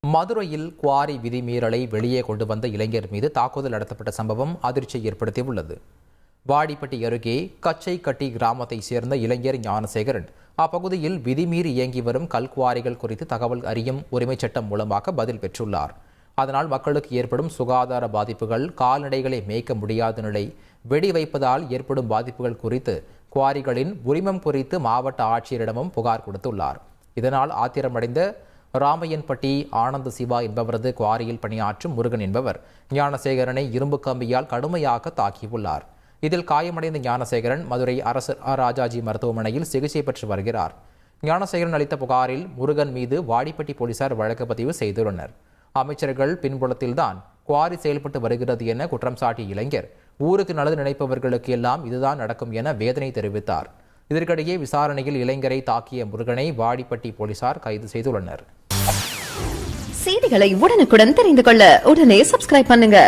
மதுரையில் குவாரி விதிமீறலை வெளியே கொண்டு வந்த இளைஞர் மீது தாக்குதல் நடத்தப்பட்ட சம்பவம் அதிர்ச்சியை ஏற்படுத்தியுள்ளது. வாடிப்பட்டி அருகே கச்சைக்கட்டி கிராமத்தை சேர்ந்த இளைஞர் ஞானசேகரன் அப்பகுதியில் விதிமீறி இயங்கி வரும் கல்குவாரிகள் குறித்து தகவல் அறியும் உரிமைச் சட்டம் மூலமாக பதில் பெற்றுள்ளார். அதனால் மக்களுக்கு ஏற்படும் சுகாதார பாதிப்புகள், கால்நடைகளை மேய்க்க முடியாத நிலை, வெடி வைப்பதால் ஏற்படும் பாதிப்புகள் குறித்து குவாரிகளின் உரிமம் குறித்து மாவட்ட ஆட்சியரிடமும் புகார் கொடுத்துள்ளார். இதனால் ஆத்திரமடைந்த ராமையன்பட்டி ஆனந்த சிவா என்பவரது குவாரியில் பணியாற்றும் முருகன் என்பவர் ஞானசேகரனை இரும்பு கம்பியால் கடுமையாக தாக்கியுள்ளார். இதில் காயமடைந்த ஞானசேகரன் மதுரை அரசு ராஜாஜி மருத்துவமனையில் சிகிச்சை பெற்று வருகிறார். ஞானசேகரன் அளித்த புகாரில் முருகன் மீது வாடிப்பட்டி போலீசார் வழக்கு பதிவு செய்துள்ளனர். அமைச்சர்கள் பின்புலத்தில்தான் குவாரி செயல்பட்டு வருகிறது என குற்றம் சாட்டிய இளைஞர், ஊருக்கு நல்லது நினைப்பவர்களுக்கு எல்லாம் இதுதான் நடக்கும் என வேதனை தெரிவித்தார். இதற்கிடையே விசாரணையில் இளைஞரை தாக்கிய முருகனை வாடிப்பட்டி போலீசார் கைது செய்துள்ளனர். செய்திகளை உடனுக்குடன் தெரிந்து கொள்ள உடனே சப்ஸ்கிரைப் பண்ணுங்க.